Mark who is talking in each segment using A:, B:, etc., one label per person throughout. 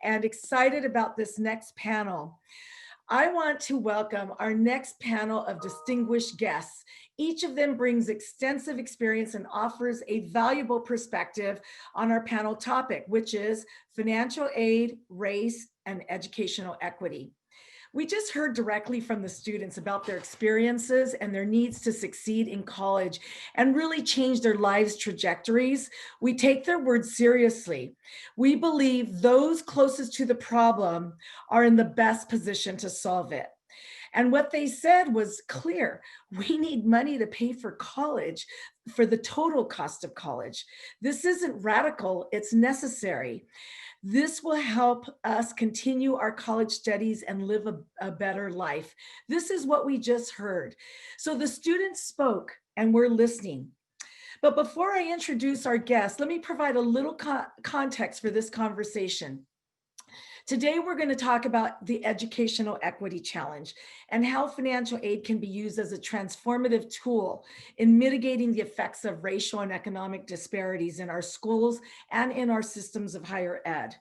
A: and excited about this next panel. I want to welcome our next panel of distinguished guests. Each of them brings extensive experience and offers a valuable perspective on our panel topic, which is financial aid, race, and educational equity. We just heard directly from the students about their experiences and their needs to succeed in college and really change their lives' trajectories. We take their words seriously. We believe those closest to the problem are in the best position to solve it. And what they said was clear. We need money to pay for college, for the total cost of college. This isn't radical, it's necessary. This will help us continue our college studies and live a better life. This is what we just heard. So the students spoke and we're listening. But before I introduce our guests, let me provide a little context for this conversation. Today, we're going to talk about the Educational Equity Challenge and how financial aid can be used as a transformative tool in mitigating the effects of racial and economic disparities in our schools and in our systems of higher ed.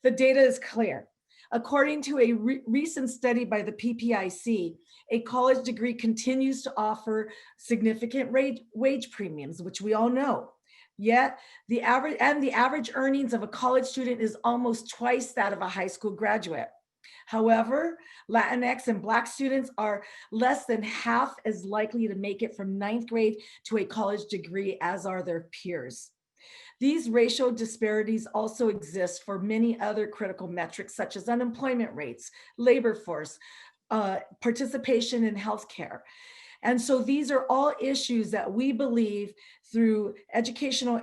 A: The data is clear. According to a recent study by the PPIC, a college degree continues to offer significant wage premiums, which we all know. Yet the average earnings of a college student is almost twice that of a high school graduate. However, Latinx and Black students are less than half as likely to make it from ninth grade to a college degree as are their peers. These racial disparities also exist for many other critical metrics such as unemployment rates, labor force, participation in healthcare. And so these are all issues that we believe through educational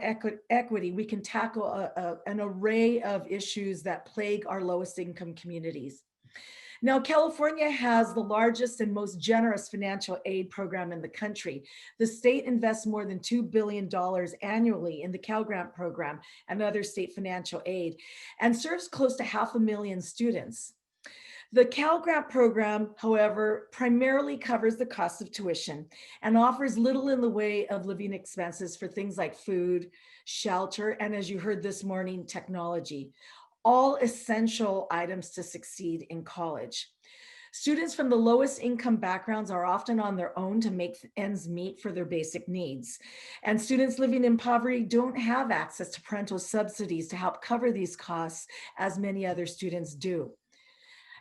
A: equity, we can tackle an array of issues that plague our lowest income communities. Now, California has the largest and most generous financial aid program in the country. The state invests more than $2 billion annually in the Cal Grant program and other state financial aid and serves close to 500,000 students. The Cal Grant program, however, primarily covers the cost of tuition and offers little in the way of living expenses for things like food, shelter, and as you heard this morning, technology, all essential items to succeed in college. Students from the lowest income backgrounds are often on their own to make ends meet for their basic needs. And students living in poverty don't have access to parental subsidies to help cover these costs as many other students do.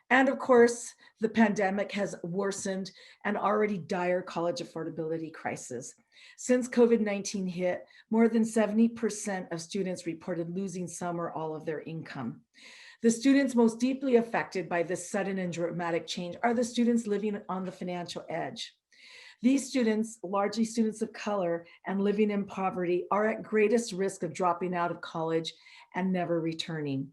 A: And of course, the pandemic has worsened an already dire college affordability crisis. Since COVID-19 hit, more than 70% of students reported losing some or all of their income. The students most deeply affected by this sudden and dramatic change are the students living on the financial edge. These students, largely students of color and living in poverty, are at greatest risk of dropping out of college and never returning.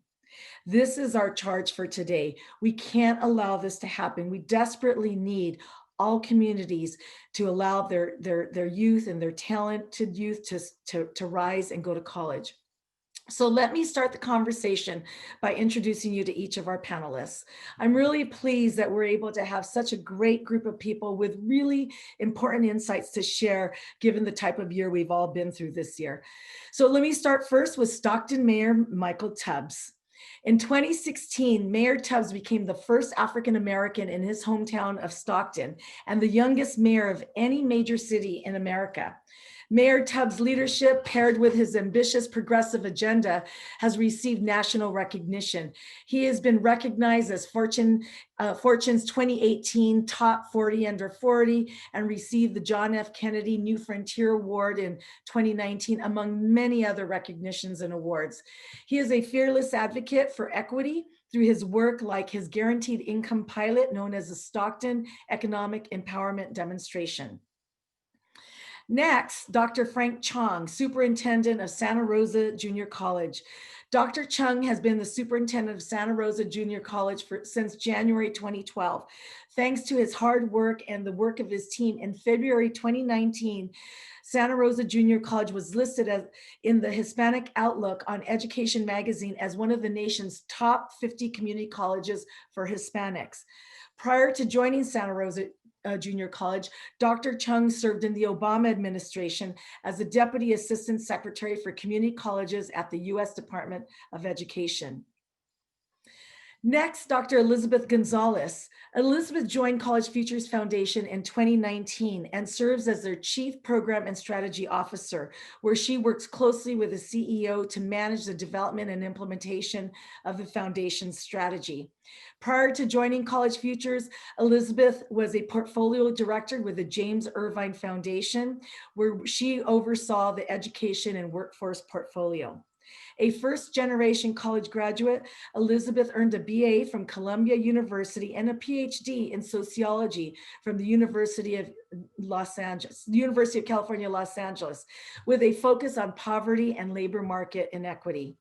A: This is our charge for today. We can't allow this to happen. We desperately need all communities to allow their youth and their talented youth to rise and go to college. So let me start the conversation by introducing you to each of our panelists. I'm really pleased that we're able to have such a great group of people with really important insights to share, given the type of year we've all been through this year. So let me start first with Stockton Mayor Michael Tubbs. In 2016, Mayor Tubbs became the first African-American in his hometown of Stockton and the youngest mayor of any major city in America. Mayor Tubbs' leadership, paired with his ambitious progressive agenda, has received national recognition. He has been recognized as Fortune's 2018 Top 40 Under 40 and received the John F. Kennedy New Frontier Award in 2019, among many other recognitions and awards. He is a fearless advocate for equity through his work like his Guaranteed Income Pilot, known as the Stockton Economic Empowerment Demonstration. Next, Dr. Frank Chung, Superintendent of Santa Rosa Junior College. Dr. Chung has been the superintendent of Santa Rosa Junior College since January 2012. Thanks to his hard work and the work of his team, in February 2019, Santa Rosa Junior College was listed in the Hispanic Outlook on Education Magazine as one of the nation's top 50 community colleges for Hispanics. Prior to joining Santa Rosa Junior College, Dr. Chung served in the Obama administration as the Deputy Assistant Secretary for Community Colleges at the U.S. Department of Education. Next, Dr. Elizabeth Gonzalez. Elizabeth joined College Futures Foundation in 2019 and serves as their Chief Program and Strategy Officer, where she works closely with the CEO to manage the development and implementation of the foundation's strategy. Prior to joining College Futures, Elizabeth was a portfolio director with the James Irvine Foundation, where she oversaw the education and workforce portfolio. A first-generation college graduate, Elizabeth earned a BA from Columbia University and a PhD in sociology from the University of California, Los Angeles, with a focus on poverty and labor market inequity.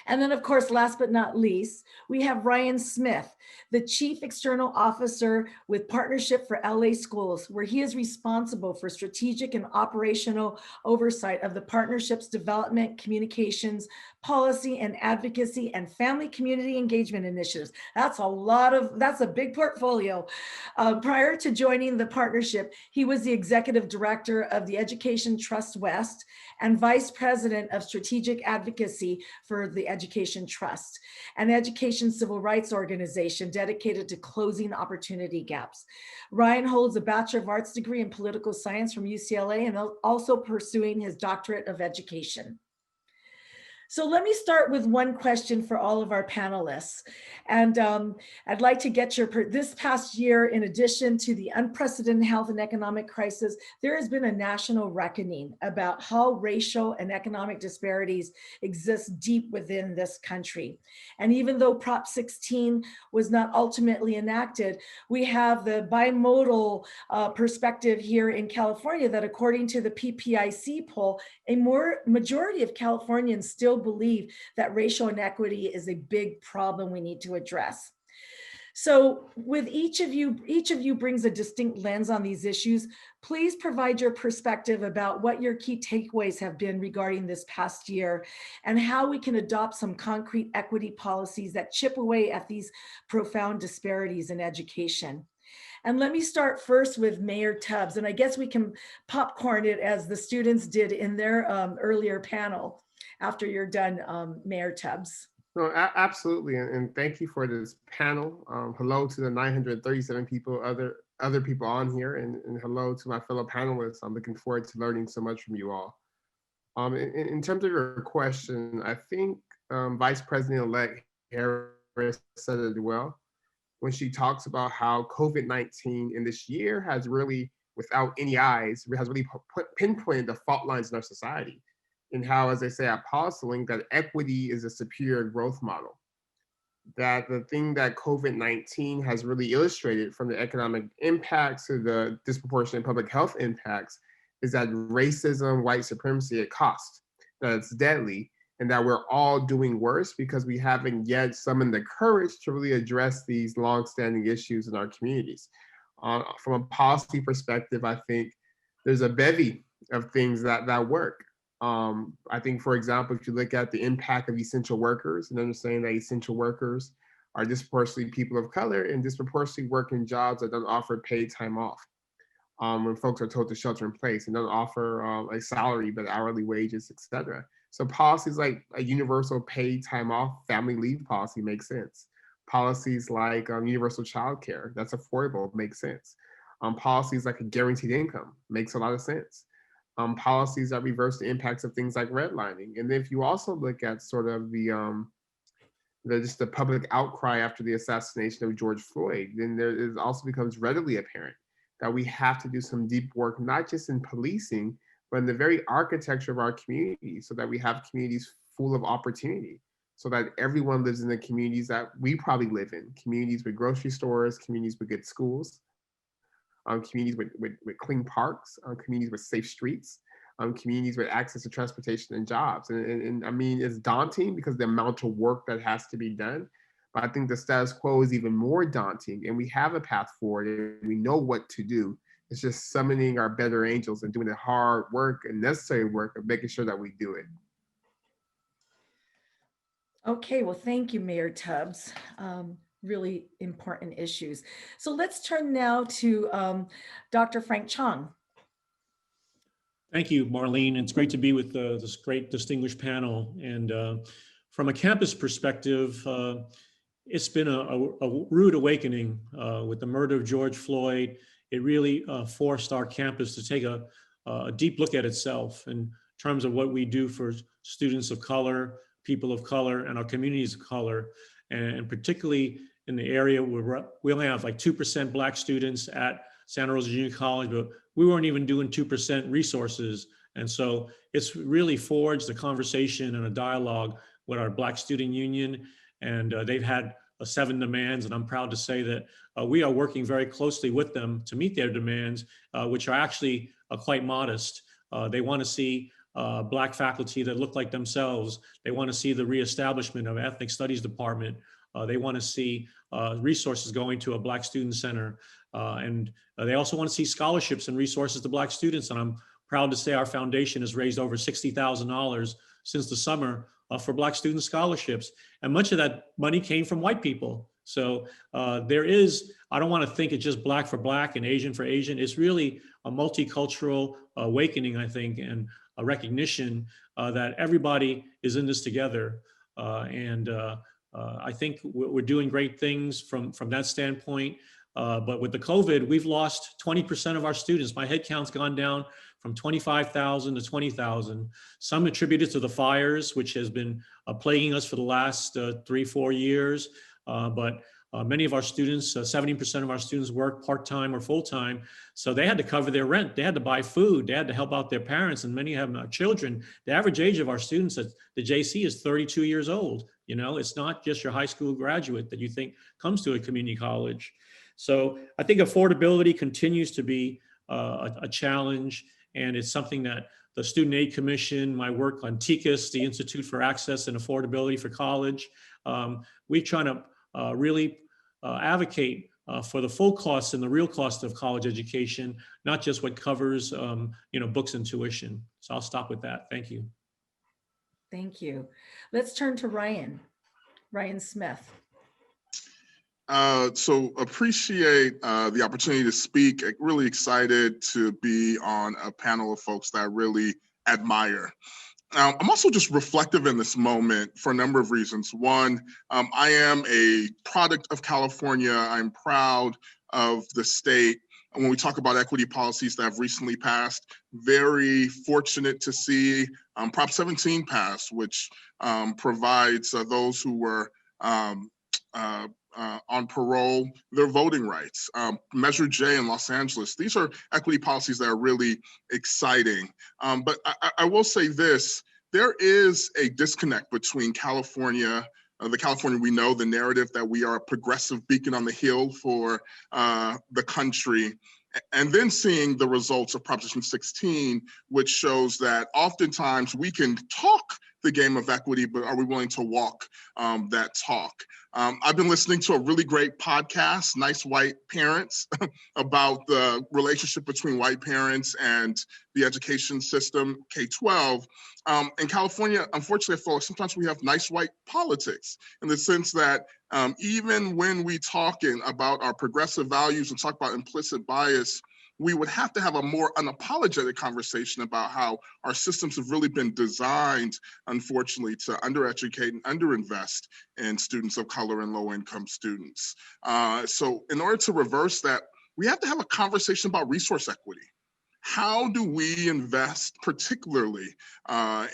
A: And then, of course, last but not least, we have Ryan Smith, the Chief External Officer with Partnership for LA Schools, where he is responsible for strategic and operational oversight of the partnership's development, communications, policy and advocacy, and family community engagement initiatives. That's a big portfolio. Prior to joining the partnership, he was the Executive Director of the Education Trust West and Vice President of Strategic Advocacy for the Education Trust, an education civil rights organization dedicated to closing opportunity gaps. Ryan holds a Bachelor of Arts degree in political science from UCLA and also pursuing his doctorate of education. So let me start with one question for all of our panelists. And I'd like to get this past year, in addition to the unprecedented health and economic crisis, there has been a national reckoning about how racial and economic disparities exist deep within this country. And even though Prop 16 was not ultimately enacted, we have the bimodal perspective here in California that, according to the PPIC poll, a majority of Californians still believe that racial inequity is a big problem we need to address. So with each of you brings a distinct lens on these issues. Please provide your perspective about what your key takeaways have been regarding this past year and how we can adopt some concrete equity policies that chip away at these profound disparities in education. And let me start first with Mayor Tubbs, and I guess we can popcorn it as the students did in their earlier panel after you're done, Mayor Tubbs.
B: No, absolutely, and thank you for this panel. Hello to the 937 people, other people on here, and hello to my fellow panelists. I'm looking forward to learning so much from you all. In terms of your question, I think Vice President-elect Harris said it well when she talks about how COVID-19 in this year has really, without any eyes, has really pinpointed the fault lines in our society. And how, as I say at PolicyLink, that equity is a superior growth model. That the thing that COVID-19 has really illustrated, from the economic impacts to the disproportionate public health impacts, is that racism, white supremacy, it costs, that it's deadly, and that we're all doing worse because we haven't yet summoned the courage to really address these longstanding issues in our communities. From a policy perspective, I think there's a bevy of things that work. I think, for example, if you look at the impact of essential workers and understanding that essential workers are disproportionately people of color and disproportionately work in jobs that don't offer paid time off. When folks are told to shelter in place and don't offer a salary, but hourly wages, et cetera. So policies like a universal paid time off family leave policy makes sense. Policies like universal childcare, that's affordable, makes sense. Policies like a guaranteed income makes a lot of sense. Policies that reverse the impacts of things like redlining. And if you also look at sort of just the public outcry after the assassination of George Floyd, then it also becomes readily apparent that we have to do some deep work, not just in policing, but in the very architecture of our community, so that we have communities full of opportunity, so that everyone lives in the communities that we probably live in, communities with grocery stores, communities with good schools, communities with clean parks, communities with safe streets, communities with access to transportation and jobs. And I mean, it's daunting because the amount of work that has to be done, but I think the status quo is even more daunting, and we have a path forward and we know what to do. It's just summoning our better angels and doing the hard work and necessary work of making sure that we do it.
A: Okay, well, thank you, Mayor Tubbs. Really important issues. So let's turn now to Dr. Frank Chung.
C: Thank you, Marlene. It's great to be with this great distinguished panel. And from a campus perspective, it's been a rude awakening with the murder of George Floyd. It really forced our campus to take a deep look at itself in terms of what we do for students of color, people of color, and our communities of color. And particularly in the area where we only have like 2% Black students at Santa Rosa Junior College, but we weren't even doing 2% resources. And so it's really forged a conversation and a dialogue with our Black Student Union. And they've had 7 demands, and I'm proud to say that we are working very closely with them to meet their demands, which are actually quite modest. They want to see Black faculty that look like themselves. They want to see the reestablishment of Ethnic Studies Department. They want to see resources going to a Black Student Center. And they also want to see scholarships and resources to Black students. And I'm proud to say our foundation has raised over $60,000 since the summer for Black student scholarships. And much of that money came from white people. So there is, I don't want to think it's just Black for Black and Asian for Asian. It's really a multicultural awakening, I think, and a recognition that everybody is in this together. I think we're doing great things from that standpoint. But with the COVID, we've lost 20% of our students. My head count's gone down from 25,000 to 20,000. Some attributed to the fires, which has been plaguing us for the last 3-4 years. But many of our students, 70% of our students work part-time or full-time. So they had to cover their rent. They had to buy food. They had to help out their parents, and many of them are children. The average age of our students at the JC is 32 years old. You know, it's not just your high school graduate that you think comes to a community college. So I think affordability continues to be a challenge, and it's something that the Student Aid Commission, my work on TICAS, the Institute for Access and Affordability for College, we're trying to really advocate for the full costs and the real cost of college education, not just what covers books and tuition. So I'll stop with that. Thank you.
A: Thank you. Let's turn to Ryan Smith.
D: So appreciate the opportunity to speak. Really excited to be on a panel of folks that I really admire. I'm also just reflective in this moment for a number of reasons. One, I am a product of California. I'm proud of the state. When we talk about equity policies that have recently passed, very fortunate to see Prop 17 pass, which provides those who were on parole their voting rights. Measure J in Los Angeles. These are equity policies that are really exciting. But I will say this, there is a disconnect between California, the California we know, the narrative that we are a progressive beacon on the hill for the country, and then seeing the results of Proposition 16, which shows that oftentimes we can talk the game of equity, but are we willing to walk that talk? I've been listening to a really great podcast, Nice White Parents, about the relationship between white parents and the education system, K-12. In California, unfortunately, I feel like sometimes we have nice white politics in the sense that even when we talk about our progressive values and talk about implicit bias, we would have to have a more unapologetic conversation about how our systems have really been designed, unfortunately, to undereducate and underinvest in students of color and low-income students. So in order to reverse that, we have to have a conversation about resource equity. How do we invest, particularly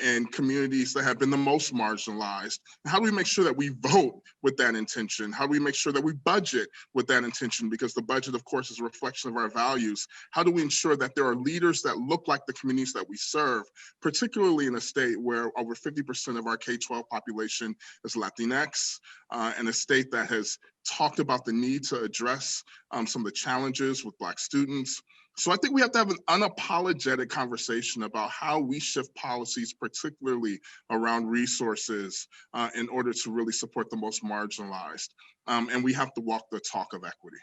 D: in communities that have been the most marginalized? How do we make sure that we vote with that intention? How do we make sure that we budget with that intention? Because the budget, of course, is a reflection of our values. How do we ensure that there are leaders that look like the communities that we serve, particularly in a state where over 50% of our K-12 population is Latinx, and a state that has talked about the need to address some of the challenges with Black students? So I think we have to have an unapologetic conversation about how we shift policies, particularly around resources, in order to really support the most marginalized. And we have to walk the talk of equity.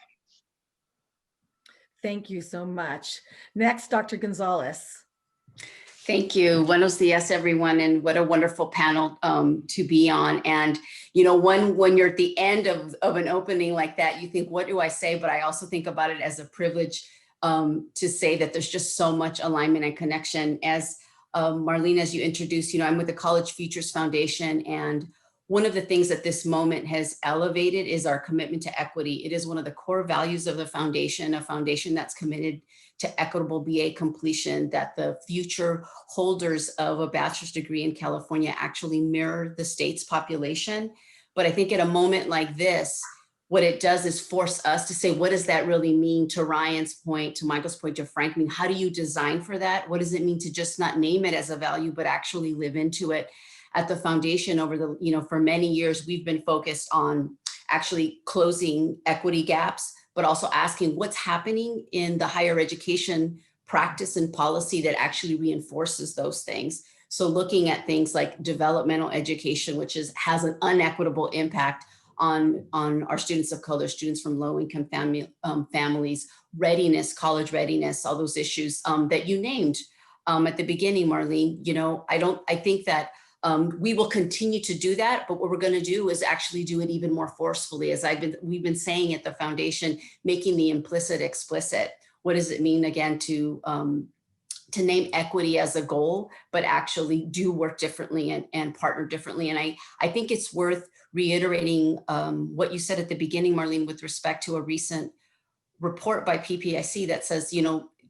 A: Thank you so much. Next, Dr. Gonzalez.
E: Thank you. Buenos dias, everyone, and what a wonderful panel to be on. And when you're at the end of an opening like that, you think, what do I say? But I also think about it as a privilege to say that there's just so much alignment and connection. As Marlene, as you introduced, I'm with the College Futures Foundation, and one of the things that this moment has elevated is our commitment to equity. It is one of the core values of the foundation, a foundation that's committed to equitable BA completion, that the future holders of a bachelor's degree in California actually mirror the state's population. But I think at a moment like this, what it does is force us to say, what does that really mean? To Ryan's point, to Michael's point, to Frank, I mean, how do you design for that? What does it mean to just not name it as a value, but actually live into it? At the foundation over the, for many years, we've been focused on actually closing equity gaps, but also asking what's happening in the higher education practice and policy that actually reinforces those things. So looking at things like developmental education, which has an unequitable impact on our students of color, students from low-income families, readiness, college readiness, all those issues that you named at the beginning, Marlene. I think that we will continue to do that, but what we're going to do is actually do it even more forcefully, as we've been saying at the foundation, making the implicit explicit. What does it mean again to name equity as a goal, but actually do work differently and partner differently? And I think it's worth reiterating what you said at the beginning, Marlene, with respect to a recent report by PPIC that says,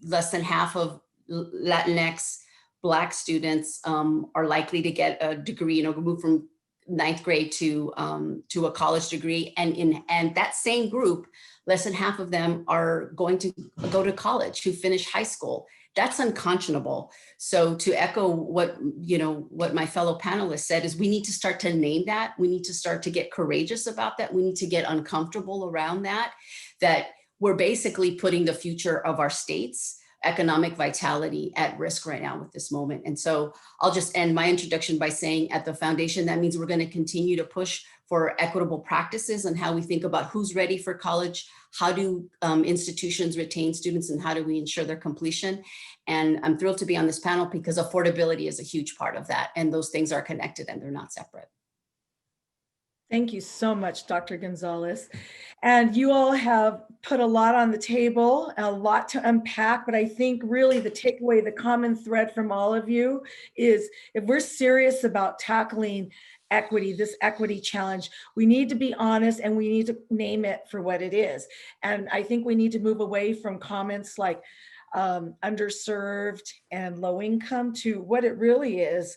E: less than half of Latinx Black students are likely to get a degree, move from 9th grade to a college degree. And that same group, less than half of them are going to go to college, who finish high school. That's unconscionable. So to echo what my fellow panelists said, is we need to start to name that. We need to start to get courageous about that. We need to get uncomfortable around that we're basically putting the future of our state's economic vitality at risk right now with this moment. And so I'll just end my introduction by saying, at the foundation, that means we're going to continue to push for equitable practices and how we think about who's ready for college, how do institutions retain students, and how do we ensure their completion. And I'm thrilled to be on this panel because affordability is a huge part of that. And those things are connected and they're not separate.
A: Thank you so much, Dr. Gonzalez. And you all have put a lot on the table, a lot to unpack, but I think really the takeaway, the common thread from all of you is, if we're serious about tackling equity, this equity challenge, we need to be honest and we need to name it for what it is. And I think we need to move away from comments like underserved and low income to what it really is: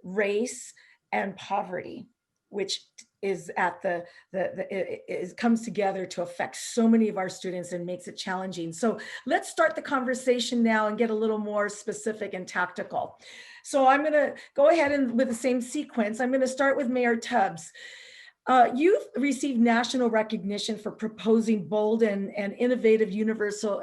A: race and poverty, which is at it comes together to affect so many of our students and makes it challenging. So let's start the conversation now and get a little more specific and tactical. So I'm going to go ahead and with the same sequence. I'm going to start with Mayor Tubbs. You've received national recognition for proposing bold and innovative universal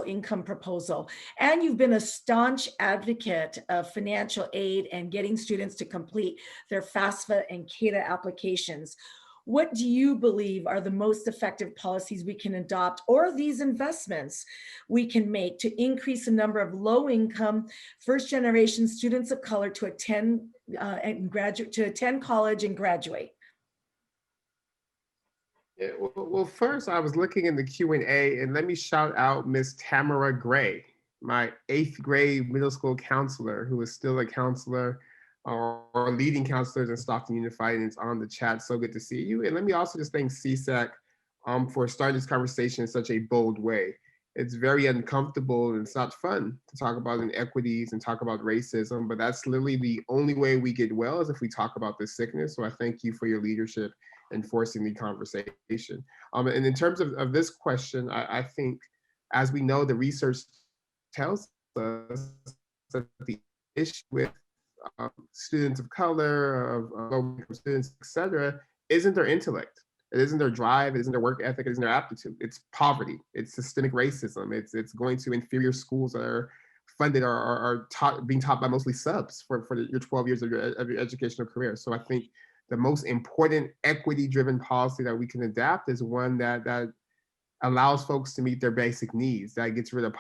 A: income proposal. And you've been a staunch advocate of financial aid and getting students to complete their FAFSA and CADA applications. What do you believe are the most effective policies we can adopt, or these investments we can make to increase the number of low-income, first-generation students of color to attend college and graduate?
B: Yeah, well, first I was looking in the Q&A, and let me shout out Miss Tamara Gray, my 8th grade middle school counselor, who is still a counselor or leading counselors in Stockton Unified, and it's on the chat. So good to see you. And let me also just thank CSAC for starting this conversation in such a bold way. It's very uncomfortable and it's not fun to talk about inequities and talk about racism, but that's literally the only way we get well, is if we talk about this sickness. So I thank you for your leadership and forcing the conversation. And in terms of this question, I think, as we know, the research tells us that the issue with students of color, of low-income students, et cetera, isn't their intellect. It isn't their drive, it isn't their work ethic, it isn't their aptitude. It's poverty, it's systemic racism, it's going to inferior schools that are funded or are being taught by mostly subs for your 12 years of your educational career. So I think the most important equity-driven policy that we can adapt is one that allows folks to meet their basic needs, that gets rid of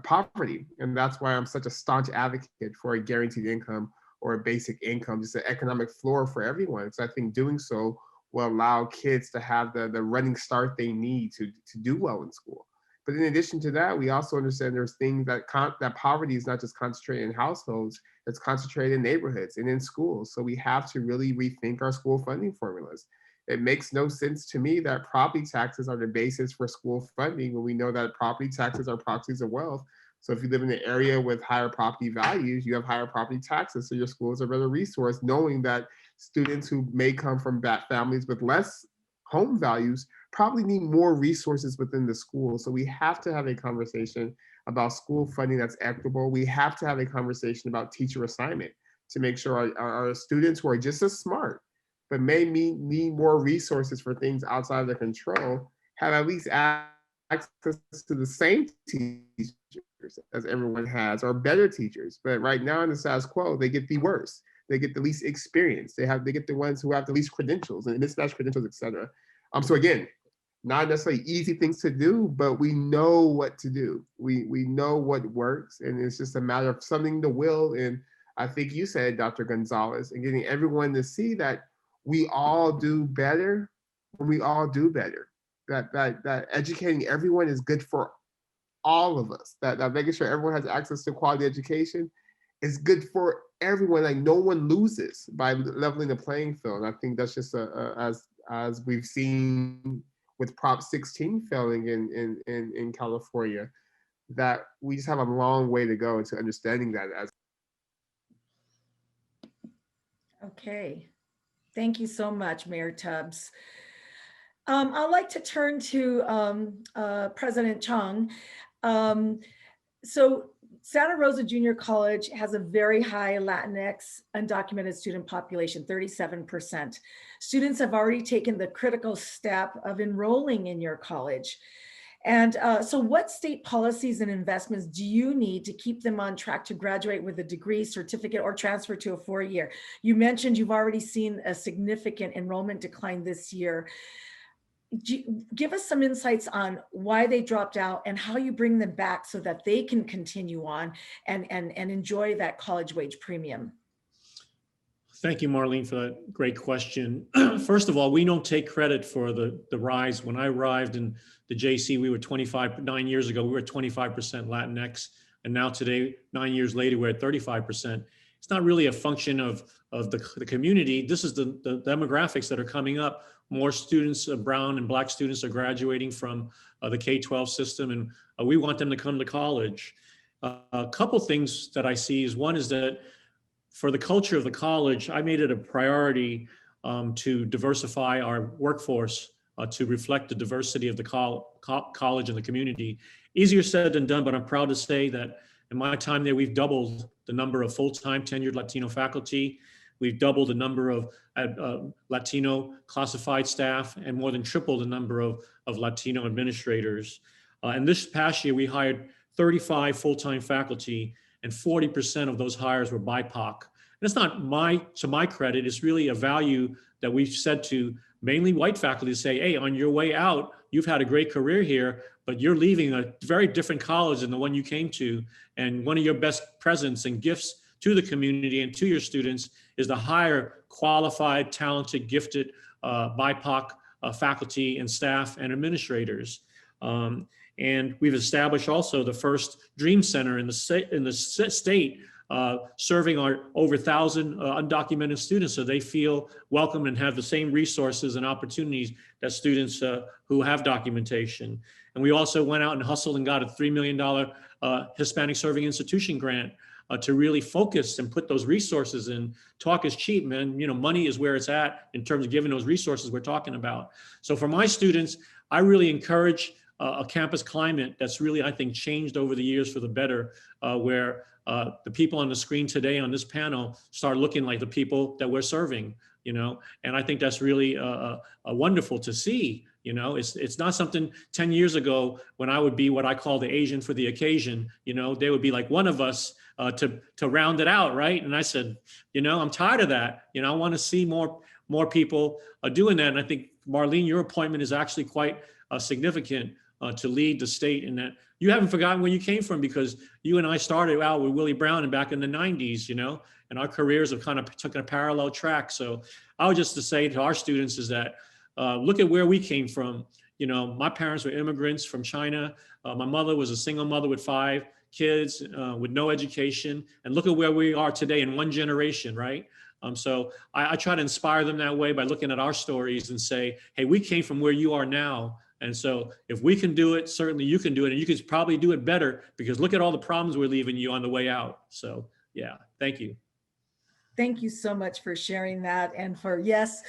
B: poverty. And that's why I'm such a staunch advocate for a guaranteed income or a basic income, just an economic floor for everyone. So I think doing so will allow kids to have the running start they need to do well in school. But in addition to that, we also understand there's things that that poverty is not just concentrated in households, it's concentrated in neighborhoods and in schools. So we have to really rethink our school funding formulas. It makes no sense to me that property taxes are the basis for school funding when we know that property taxes are proxies of wealth. So if you live in an area with higher property values, you have higher property taxes. So your school is a better resource, knowing that students who may come from families with less home values probably need more resources within the school. So we have to have a conversation about school funding that's equitable. We have to have a conversation about teacher assignment to make sure our students who are just as smart, but may need more resources for things outside of their control, have at least access to the same teachers as everyone has, or better teachers. But right now in the status quo, they get the worst. They get the least experience. They get the ones who have the least credentials and mismatched credentials, et cetera. So again, not necessarily easy things to do, but we know what to do. We know what works, and it's just a matter of something to will. And I think you said, Dr. Gonzalez, and getting everyone to see that we all do better when we all do better. That educating everyone is good for all of us. That making sure everyone has access to quality education is good for everyone. Like no one loses by leveling the playing field. And I think that's just as we've seen with Prop 16 failing in California, that we just have a long way to go into understanding that.
A: Okay, thank you so much, Mayor Tubbs. I'd like to turn to President Chong. So Santa Rosa Junior College has a very high Latinx undocumented student population, 37%. Students have already taken the critical step of enrolling in your college. And so what state policies and investments do you need to keep them on track to graduate with a degree, certificate, or transfer to a 4-year? You mentioned you've already seen a significant enrollment decline this year. Give us some insights on why they dropped out and how you bring them back so that they can continue on and enjoy that college wage premium.
C: Thank you, Marlene, for that great question. First of all, we don't take credit for the rise. When I arrived in the JC, we were 9 years ago, we were 25% Latinx. And now today, 9 years later, we're at 35%. It's not really a function of the community. This is the demographics that are coming up. More students, brown and black students, are graduating from the K-12 system, and we want them to come to college. A couple things that I see is, one is that for the culture of the college, I made it a priority to diversify our workforce to reflect the diversity of the college and the community. Easier said than done, but I'm proud to say that in my time there, we've doubled the number of full-time tenured Latino faculty. We've doubled the number of Latino classified staff and more than tripled the number of Latino administrators. And this past year, we hired 35 full-time faculty, and 40% of those hires were BIPOC. And it's not to my credit, it's really a value that we've said to mainly white faculty to say, hey, on your way out, you've had a great career here, but you're leaving a very different college than the one you came to. And one of your best presents and gifts to the community and to your students is the hire qualified, talented, gifted BIPOC faculty and staff and administrators. And we've established also the first Dream Center in the state, serving our over 1,000 undocumented students, so they feel welcome and have the same resources and opportunities that students who have documentation. And we also went out and hustled and got a $3 million Hispanic Serving Institution grant to really focus and put those resources in. Talk is cheap, man. You know, money is where it's at in terms of giving those resources we're talking about. So for my students, I really encourage a campus climate that's really, I think, changed over the years for the better, where the people on the screen today on this panel start looking like the people that we're serving, you know, and I think that's really wonderful to see. You know, it's not something 10 years ago when I would be what I call the Asian for the occasion, you know, they would be like one of us to round it out, right? And I said, you know, I'm tired of that. You know, I want to see more people doing that. And I think, Marlene, your appointment is actually quite significant to lead the state in that. You haven't forgotten where you came from, because you and I started out with Willie Brown and back in the 90s, you know, and our careers have kind of taken a parallel track. So I would just to say to our students is that look at where we came from. You know, my parents were immigrants from China. My mother was a single mother with 5 kids with no education. And look at where we are today in one generation, right? So I try to inspire them that way by looking at our stories and say, hey, we came from where you are now. And so if we can do it, certainly you can do it. And you can probably do it better because look at all the problems we're leaving you on the way out. So yeah, thank you.
A: Thank you so much for sharing that. And for, yes,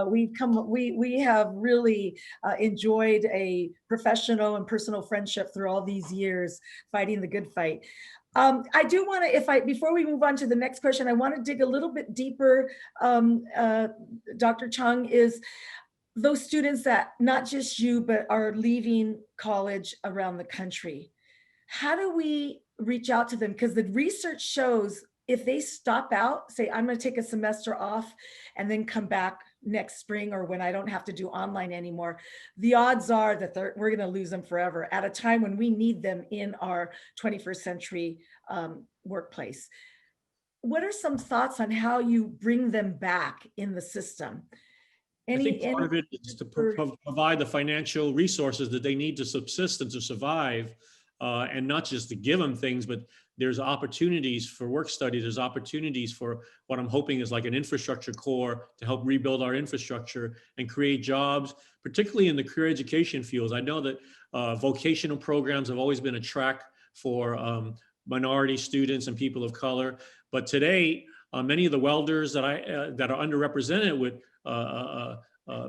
A: we have really enjoyed a professional and personal friendship through all these years fighting the good fight. I do want to, before we move on to the next question, I want to dig a little bit deeper, Dr. Chung, is those students that not just you, but are leaving college around the country. How do we reach out to them? Because the research shows if they stop out, say, I'm going to take a semester off and then come back next spring or when I don't have to do online anymore, the odds are that we're going to lose them forever at a time when we need them in our 21st century workplace. What are some thoughts on how you bring them back in the system?
C: I think part of it is to provide the financial resources that they need to subsist and to survive, and not just to give them things, but there's opportunities for work study. There's opportunities for what I'm hoping is like an infrastructure core to help rebuild our infrastructure and create jobs, particularly in the career education fields. I know that vocational programs have always been a track for minority students and people of color. But today, many of the welders that are underrepresented with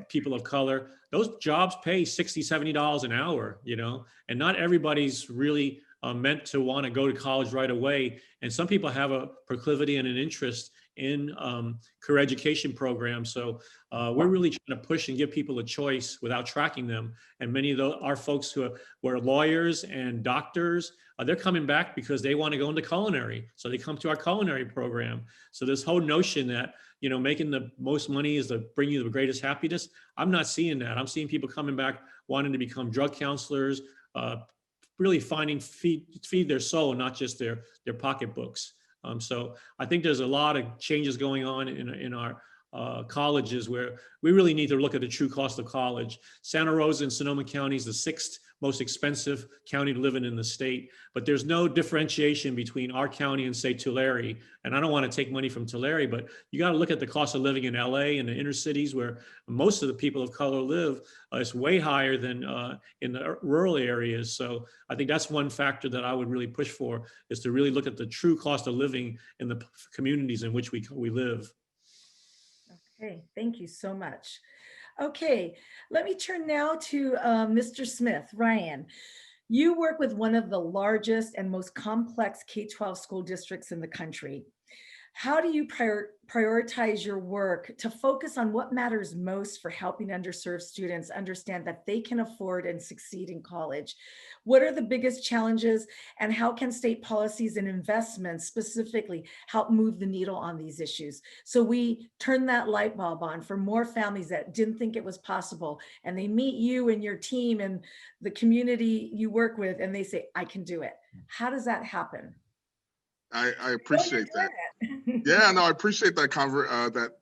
C: people of color, those jobs pay $60, $70 an hour, you know, and not everybody's really meant to want to go to college right away. And some people have a proclivity and an interest in career education programs. So we're really trying to push and give people a choice without tracking them. And many of our folks who are lawyers and doctors, they're coming back because they want to go into culinary. So they come to our culinary program. So this whole notion that, you know, making the most money is to bring you the greatest happiness, I'm not seeing that. I'm seeing people coming back wanting to become drug counselors, really finding feed their soul, not just their pocketbooks. So I think there's a lot of changes going on in our colleges where we really need to look at the true cost of college. Santa Rosa and Sonoma County is the 6th most expensive county to live in the state, but there's no differentiation between our county and say Tulare. And I don't want to take money from Tulare, but you got to look at the cost of living in LA and the inner cities where most of the people of color live. It's way higher than in the rural areas. So I think that's one factor that I would really push for, is to really look at the true cost of living in the communities in which we live.
A: Okay, thank you so much. Okay, let me turn now to Mr. Smith. Ryan, you work with one of the largest and most complex K-12 school districts in the country. How do you prioritize your work to focus on what matters most for helping underserved students understand that they can afford and succeed in college? What are the biggest challenges, and how can state policies and investments specifically help move the needle on these issues? So we turn that light bulb on for more families that didn't think it was possible, and they meet you and your team and the community you work with, and they say, I can do it. How does that happen?
D: I appreciate that. Yeah, no, I appreciate that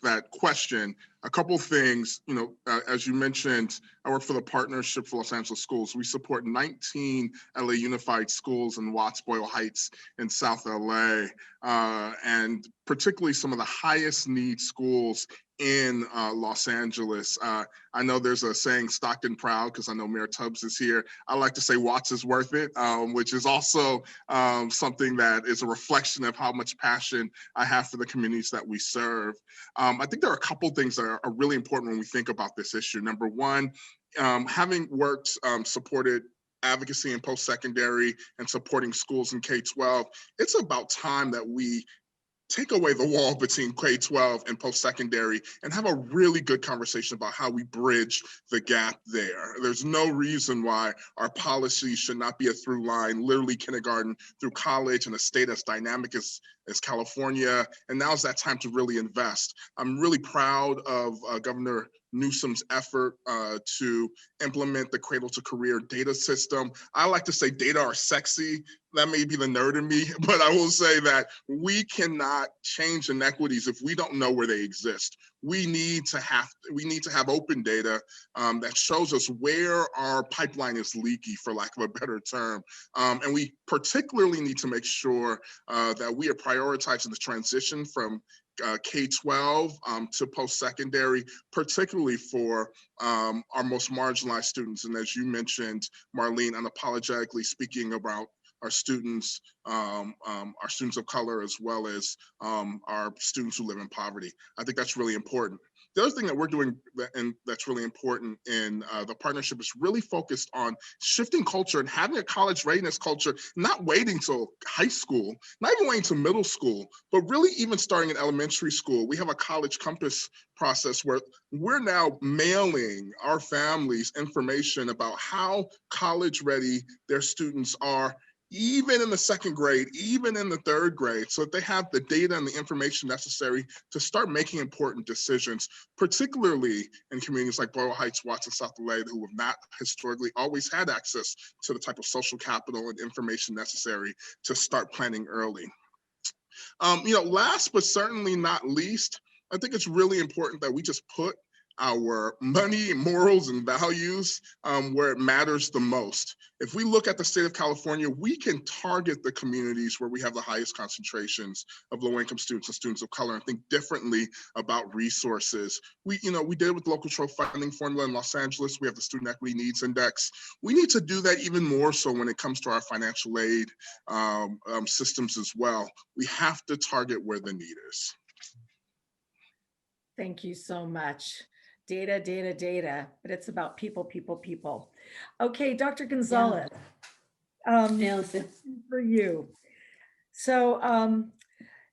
D: that question. A couple things, you know, as you mentioned, I work for the Partnership for Los Angeles Schools. We support 19 LA Unified schools in Watts, Boyle Heights, in South LA, and particularly some of the highest need schools in Los Angeles. I know there's a saying, Stockton proud, because I know Mayor Tubbs is here. I like to say Watts is worth it, which is also something that is a reflection of how much passion I have for the communities that we serve. I think there are a couple things that are really important when we think about this issue. Number one, having worked, supported advocacy in post-secondary and supporting schools in K-12, it's about time that we take away the wall between K-12 and post-secondary and have a really good conversation about how we bridge the gap there. There's no reason why our policy should not be a through line, literally kindergarten through college, in a state as dynamic as California. And now's that time to really invest. I'm really proud of Governor Newsom's effort to implement the cradle to career data system. I like to say data are sexy. That may be the nerd in me, but I will say that we cannot change inequities if we don't know where they exist. We need to have open data that shows us where our pipeline is leaky, for lack of a better term. And we particularly need to make sure that we are prioritizing the transition from K-12 to post-secondary, particularly for our most marginalized students. And as you mentioned, Marlene, unapologetically speaking about our students of color, as well as our students who live in poverty. I think that's really important. The other thing that we're doing and that's really important in the partnership is really focused on shifting culture and having a college readiness culture, not waiting till high school, not even waiting till middle school, but really even starting in elementary school. We have a college compass process where we're now mailing our families information about how college ready their students are, even in the second grade, even in the third grade, so that they have the data and the information necessary to start making important decisions, particularly in communities like Boyle Heights, Watson, South LA, who have not historically always had access to the type of social capital and information necessary to start planning early. Last but certainly not least, I think it's really important that we just put our money, morals, and values where it matters the most. If we look at the state of California, we can target the communities where we have the highest concentrations of low-income students and students of color and think differently about resources. We did it with the local control funding formula in Los Angeles. We have the Student Equity Needs Index. We need to do that even more so when it comes to our financial aid systems as well. We have to target where the need is.
A: Thank you so much. Data, data, data, but it's about people, people, people. Okay, Dr. Gonzalez, for you. So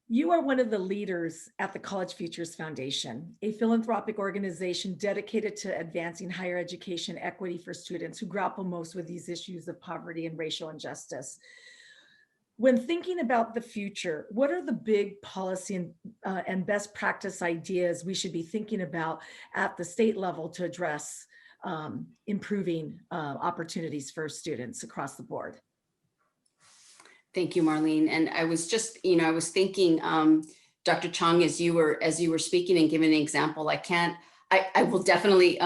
A: you are one of the leaders at the College Futures Foundation, a philanthropic organization dedicated to advancing higher education equity for students who grapple most with these issues of poverty and racial injustice. When thinking about the future, what are the big policy and best practice ideas we should be thinking about at the state level to address improving opportunities for students across the board?
E: Thank you, Marlene. And I was just, I was thinking, Dr. Chong, as you were speaking and giving an example, I will definitely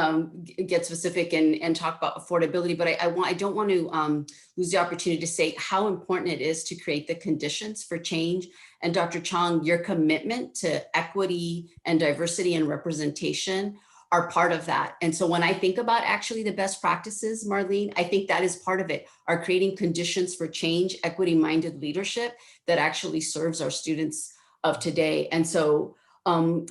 E: get specific and talk about affordability, but I don't want to lose the opportunity to say how important it is to create the conditions for change. And Dr. Chong, your commitment to equity and diversity and representation are part of that. And so when I think about actually the best practices, Marlene, I think that is part of it, are creating conditions for change, equity-minded leadership that actually serves our students of today. And so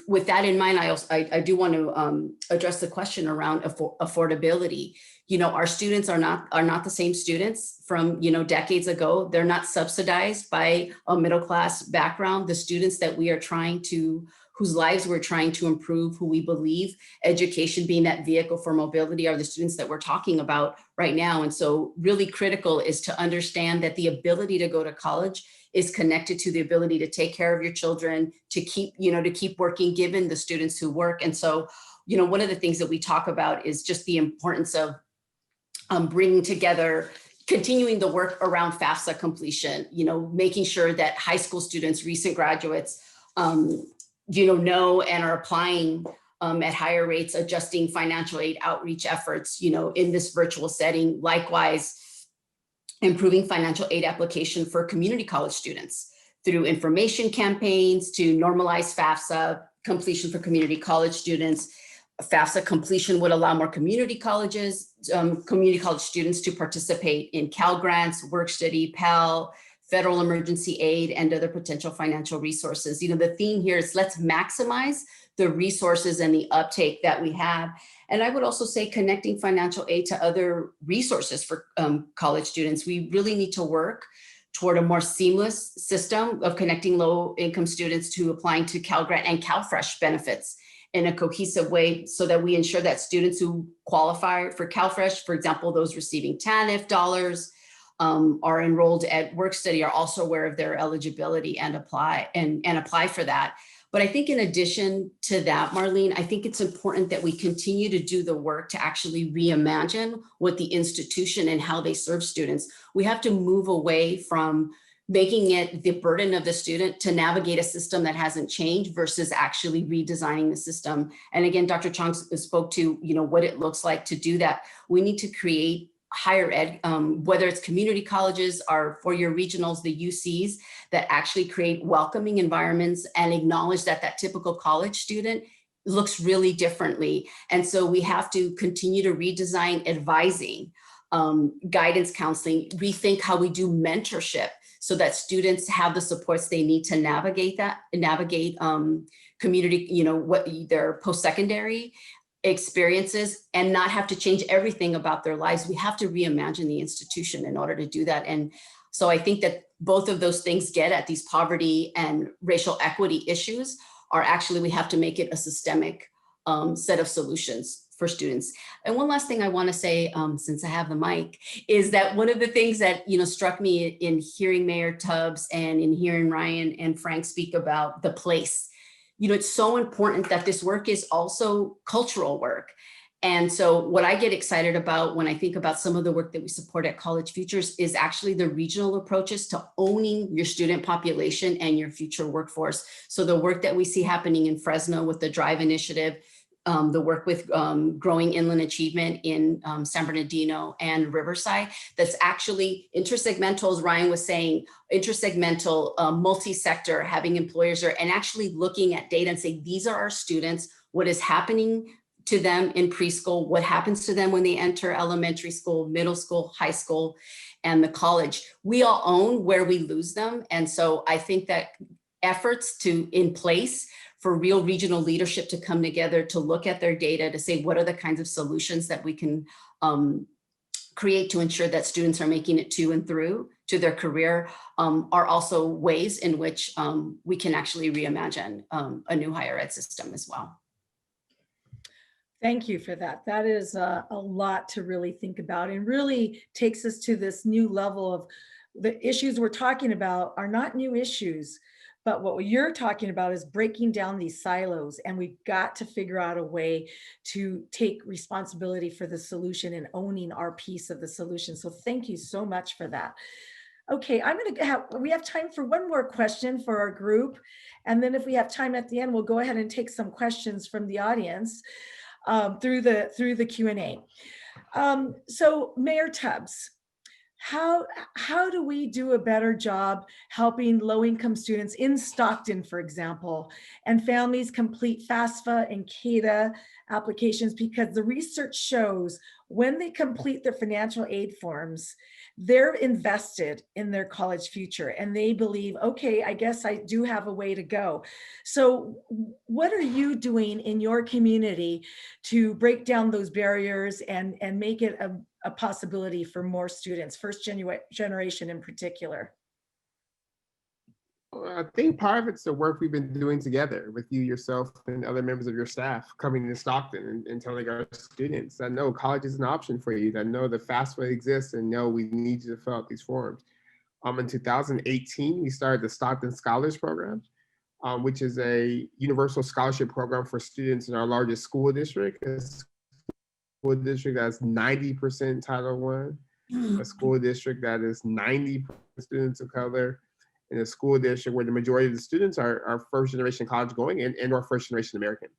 E: with that in mind, I do want to address the question around affordability. Our students are not the same students from decades ago. They're not subsidized by a middle-class background. The students that we are whose lives we're trying to improve, who we believe education being that vehicle for mobility, are the students that we're talking about right now. And so really critical is to understand that the ability to go to college is connected to the ability to take care of your children, to keep working, given the students who work. And so, one of the things that we talk about is just the importance of bringing together, continuing the work around FAFSA completion, making sure that high school students, recent graduates, know and are applying at higher rates, adjusting financial aid outreach efforts, in this virtual setting. Likewise, improving financial aid application for community college students through information campaigns to normalize FAFSA completion for community college students. FAFSA completion would allow more community college students to participate in Cal Grants, Work Study, Pell, federal emergency aid, and other potential financial resources. The theme here is let's maximize the resources and the uptake that we have. And I would also say connecting financial aid to other resources for college students. We really need to work toward a more seamless system of connecting low-income students to applying to Cal Grant and CalFresh benefits in a cohesive way, so that we ensure that students who qualify for CalFresh, for example, those receiving TANF dollars, are enrolled at Work Study, are also aware of their eligibility and apply for that. But I think in addition to that, Marlene, I think it's important that we continue to do the work to actually reimagine what the institution and how they serve students. We have to move away from making it the burden of the student to navigate a system that hasn't changed versus actually redesigning the system. And again, Dr. Chong spoke to, what it looks like to do that. We need to create higher ed, whether it's community colleges or four-year regionals, the UCs, that actually create welcoming environments and acknowledge that that typical college student looks really differently. And so we have to continue to redesign advising, guidance counseling, rethink how we do mentorship so that students have the supports they need to navigate community, what their post-secondary experiences and not have to change everything about their lives. We have to reimagine the institution in order to do that. And so I think that both of those things get at these poverty and racial equity issues are actually, we have to make it a systemic set of solutions for students. And one last thing I want to say, since I have the mic, is that one of the things that struck me in hearing Mayor Tubbs and in hearing Ryan and Frank speak about the place, it's so important that this work is also cultural work. And so what I get excited about when I think about some of the work that we support at College Futures is actually the regional approaches to owning your student population and your future workforce. So the work that we see happening in Fresno with the Drive Initiative, the work with growing inland achievement in San Bernardino and Riverside, that's actually intersegmental, as Ryan was saying, intersegmental, multi-sector, having employers there and actually looking at data and say, these are our students, what is happening to them in preschool, what happens to them when they enter elementary school, middle school, high school, and the college. We all own where we lose them. And so I think that efforts in place for real regional leadership to come together to look at their data to say what are the kinds of solutions that we can create to ensure that students are making it to and through to their career are also ways in which we can actually reimagine a new higher ed system as well.
A: Thank you for that. That is a lot to really think about and really takes us to this new level of the issues we're talking about are not new issues, but what you're talking about is breaking down these silos, and we've got to figure out a way to take responsibility for the solution and owning our piece of the solution. So thank you so much for that. Okay, we have time for one more question for our group. And then if we have time at the end, we'll go ahead and take some questions from the audience through the Q&A. So Mayor Tubbs, how do we do a better job helping low-income students in Stockton, for example, and families complete FAFSA and CADA applications? Because the research shows when they complete their financial aid forms, they're invested in their college future and they believe, okay, I guess I do have a way to go. So what are you doing in your community to break down those barriers and make it a possibility for more students, first generation in particular?
B: I think part of it's the work we've been doing together with you, yourself, and other members of your staff coming to Stockton and telling our students that no, college is an option for you, that no, the FAFSA exists, and no, we need you to fill out these forms. In 2018, we started the Stockton Scholars Program, which is a universal scholarship program for students in our largest school district, a school district that's 90% Title I, a school district that is 90% students of color, in a school district where the majority of the students are first generation college going and or first generation American.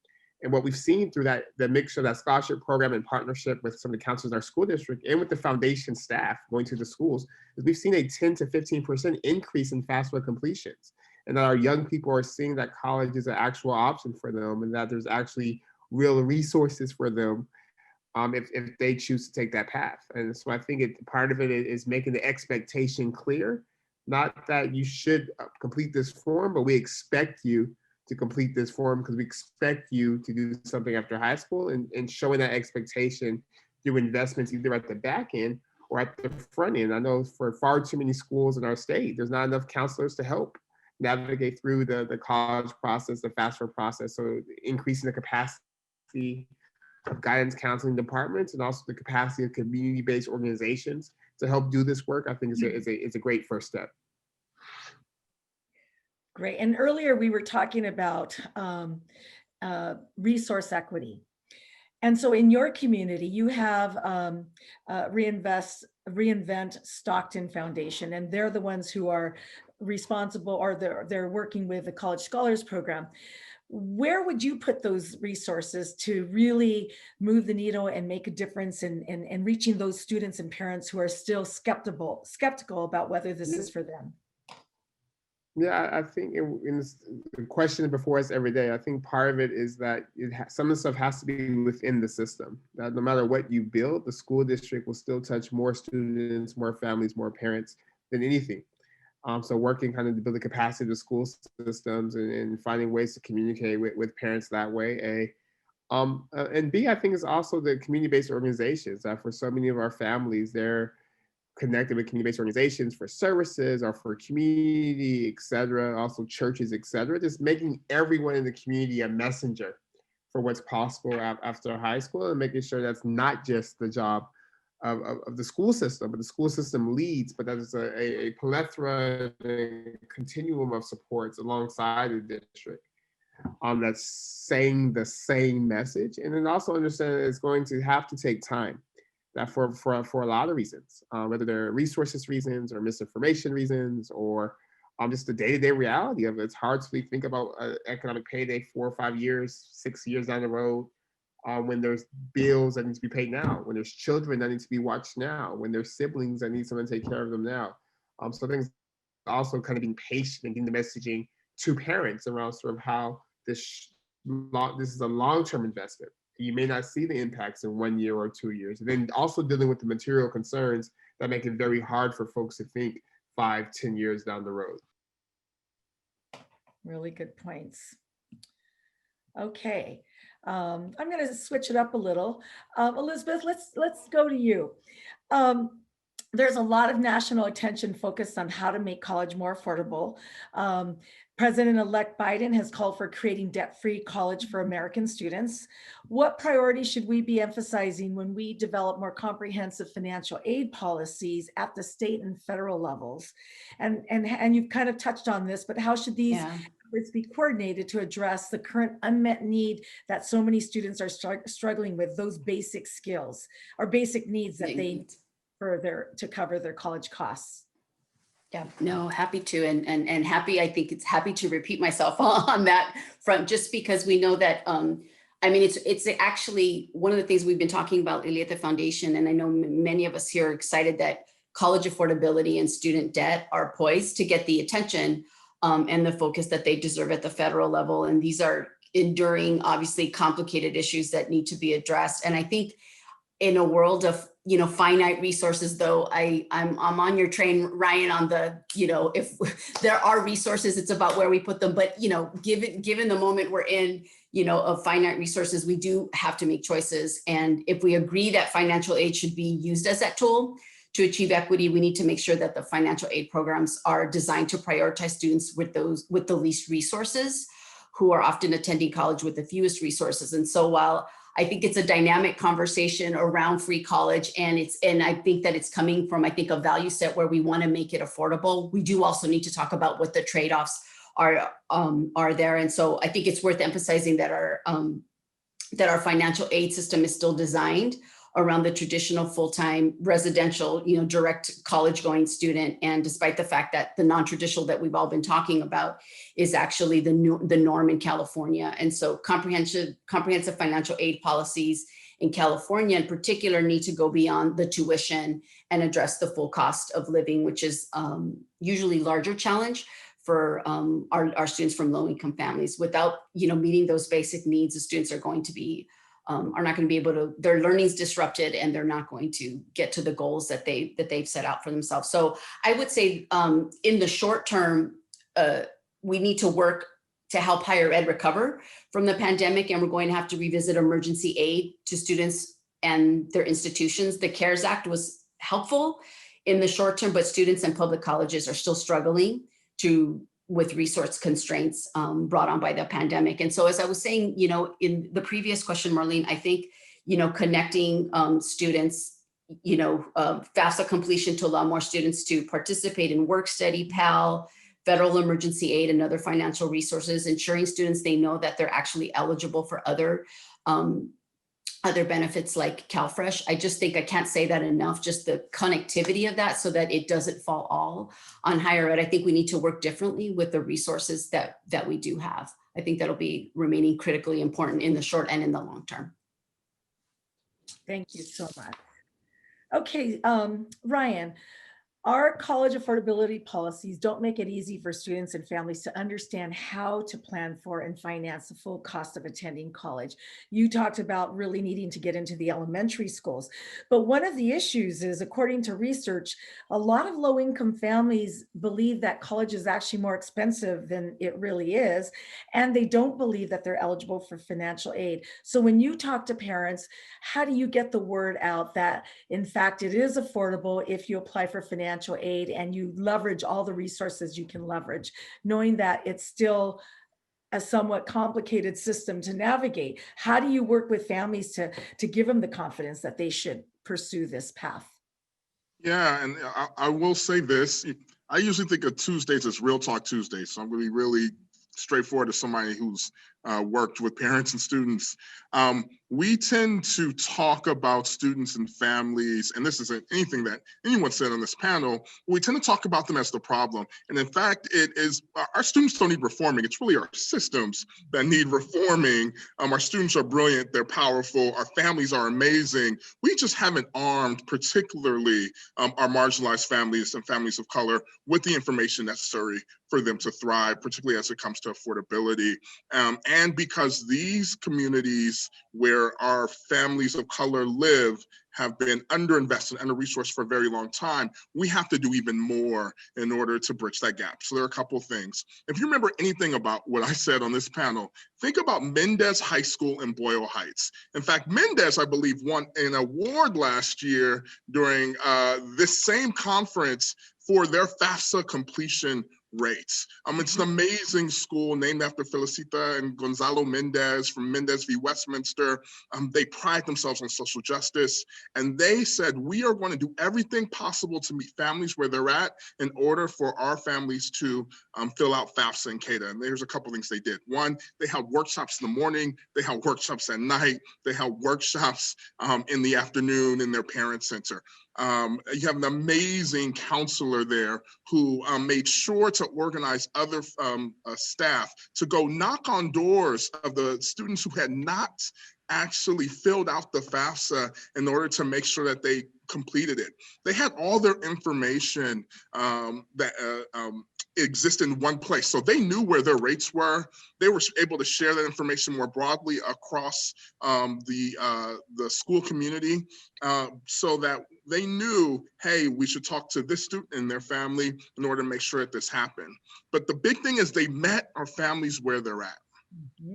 B: And what we've seen through the mixture of that scholarship program in partnership with some of the counselors in our school district and with the foundation staff going to the schools is we've seen a 10 to 15% increase in FAFSA completions. And that our young people are seeing that college is an actual option for them and that there's actually real resources for them if they choose to take that path. And so I think part of it is making the expectation clear. Not that you should complete this form, but we expect you to complete this form because we expect you to do something after high school and showing that expectation through investments either at the back end or at the front end. I know for far too many schools in our state, there's not enough counselors to help navigate through the college process, the FAFSA process. So increasing the capacity of guidance counseling departments and also the capacity of community-based organizations to help do this work, I think is a great first step.
A: Great. And earlier we were talking about resource equity. And so in your community, you have Reinvent Stockton Foundation, and they're the ones who are responsible, or they're working with the College Scholars Program. Where would you put those resources to really move the needle and make a difference in reaching those students and parents who are still skeptical about whether this is for them?
B: Yeah, I think in the question before us every day, I think part of it is that some of the stuff has to be within the system. That no matter what you build, the school district will still touch more students, more families, more parents than anything. So working kind of to build the capacity of the school systems and finding ways to communicate with parents that way, A. And B, I think is also the community-based organizations that for so many of our families, they're connected with community-based organizations for services or for community, et cetera, also churches, et cetera, just making everyone in the community a messenger for what's possible after high school, and making sure that's not just the job of the school system, but the school system leads, but that is a plethora and continuum of supports alongside the district that's saying the same message. And then also understand that it's going to have to take time. That for a lot of reasons, whether they're resources reasons or misinformation reasons, or just the day-to-day reality of it. It's hard to think about economic payday 4 or 5 years, 6 years down the road, when there's bills that need to be paid now, when there's children that need to be watched now, when there's siblings that need someone to take care of them now. So things also kind of being patient and getting the messaging to parents around sort of how this is a long-term investment. You may not see the impacts in 1 year or 2 years. And then also dealing with the material concerns that make it very hard for folks to think 5, 10 years down the road.
A: Really good points. Okay, I'm going to switch it up a little. Elizabeth, let's go to you. There's a lot of national attention focused on how to make college more affordable. President-elect Biden has called for creating debt-free college for American students. What priorities should we be emphasizing when we develop more comprehensive financial aid policies at the state and federal levels? And you've kind of touched on this, but how should these efforts be coordinated to address the current unmet need that so many students are struggling with, those basic skills or basic needs that they need to cover their college costs?
E: Yeah, no, happy to, and happy, I think it's happy to repeat myself on that front, just because we know that, I mean, it's actually one of the things we've been talking about at the foundation, and I know many of us here are excited that college affordability and student debt are poised to get the attention and the focus that they deserve at the federal level. And these are enduring, obviously complicated issues that need to be addressed. And I think in a world of, finite resources, though, I'm on your train, Ryan, on the, if there are resources, it's about where we put them. But, given the moment we're in, of finite resources, we do have to make choices. And if we agree that financial aid should be used as that tool to achieve equity, we need to make sure that the financial aid programs are designed to prioritize students with the least resources, who are often attending college with the fewest resources. And so while I think it's a dynamic conversation around free college, and I think that it's coming from, a value set where we want to make it affordable. We do also need to talk about what the trade-offs are there. And so I think it's worth emphasizing that our financial aid system is still designed around the traditional full-time residential, direct college-going student. And despite the fact that the non-traditional that we've all been talking about is actually the norm in California. And so comprehensive financial aid policies in California in particular need to go beyond the tuition and address the full cost of living, which is usually larger challenge for our students from low-income families. Without meeting those basic needs, the students are going to be are not going to be able to, their learning's disrupted, and they're not going to get to the goals that they've set out for themselves. So I would say in the short term, we need to work to help higher ed recover from the pandemic, and we're going to have to revisit emergency aid to students and their institutions. The CARES Act was helpful in the short term, but students and public colleges are still struggling with resource constraints brought on by the pandemic. And so as I was saying, in the previous question, Marlene, I think, connecting students, FAFSA completion to allow more students to participate in work study, PAL, federal emergency aid and other financial resources, ensuring students they know that they're actually eligible for other benefits like CalFresh. I just think I can't say that enough, just the connectivity of that so that it doesn't fall all on higher ed. I think we need to work differently with the resources that we do have. I think that'll be remaining critically important in the short and in the long term.
A: Thank you so much. Okay, Ryan, our college affordability policies don't make it easy for students and families to understand how to plan for and finance the full cost of attending college. You talked about really needing to get into the elementary schools, but one of the issues is, according to research, a lot of low-income families believe that college is actually more expensive than it really is, and they don't believe that they're eligible for financial aid. So when you talk to parents, how do you get the word out that, in fact, it is affordable if you apply for financial aid and you leverage all the resources you can leverage, knowing that it's still a somewhat complicated system to navigate? How do you work with families to give them the confidence that they should pursue this path?
D: Yeah, and I will say this. I usually think of Tuesdays as Real Talk Tuesdays. So I'm going to be really straightforward as somebody who's worked with parents and students. We tend to talk about students and families, and this isn't anything that anyone said on this panel, we tend to talk about them as the problem. And in fact, it is, our students don't need reforming. It's really our systems that need reforming. Our students are brilliant, they're powerful, our families are amazing. We just haven't armed, particularly our marginalized families and families of color, with the information necessary for them to thrive, particularly as it comes to affordability. And because these communities where our families of color live have been underinvested, under-resourced for a very long time, we have to do even more in order to bridge that gap. So there are a couple of things. If you remember anything about what I said on this panel, think about Mendez High School in Boyle Heights. In fact, Mendez, I believe, won an award last year during this same conference for their FAFSA completion rates. It's an amazing school named after Felicita and Gonzalo Mendez from Mendez v. Westminster. They pride themselves on social justice. And they said, we are going to do everything possible to meet families where they're at in order for our families to fill out FAFSA and CADA. And there's a couple things they did. One, they held workshops in the morning. They held workshops at night. They held workshops in the afternoon in their parent center. You have an amazing counselor there who made sure to organize other staff to go knock on doors of the students who had not actually filled out the FAFSA in order to make sure that they completed it. They had all their information that exist in one place. So they knew where their rates were. They were able to share that information more broadly across the school community so that they knew, hey, we should talk to this student and their family in order to make sure that this happened. But the big thing is they met our families where they're at. Mm-hmm.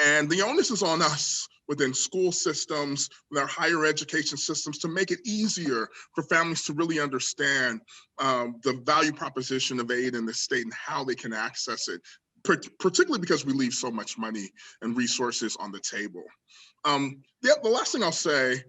D: And the onus is on us within school systems, with our higher education systems, to make it easier for families to really understand the value proposition of aid in the state and how they can access it, particularly because we leave so much money and resources on the table. The last thing I'll say,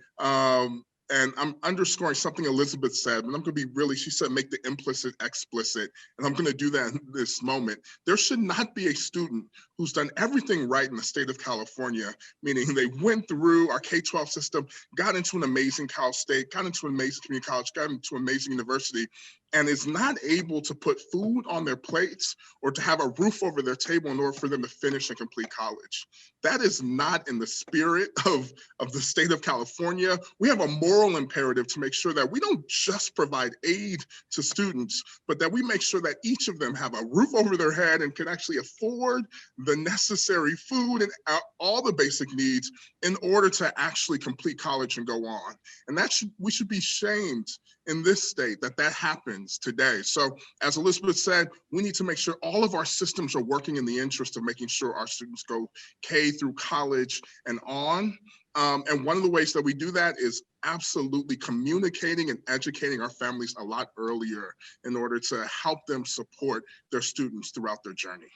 D: and I'm underscoring something Elizabeth said, but I'm going to be really, she said, make the implicit explicit. And I'm going to do that in this moment. There should not be a student who's done everything right in the state of California, meaning they went through our K-12 system, got into an amazing Cal State, got into an amazing community college, got into an amazing university, and is not able to put food on their plates or to have a roof over their table in order for them to finish and complete college. That is not in the spirit of the state of California. We have a moral imperative to make sure that we don't just provide aid to students, but that we make sure that each of them have a roof over their head and can actually afford the necessary food and all the basic needs in order to actually complete college and go on. And we should be shamed in this state that happens today. So as Elizabeth said, we need to make sure all of our systems are working in the interest of making sure our students go K through college and on. And one of the ways that we do that is absolutely communicating and educating our families a lot earlier in order to help them support their students throughout their journey.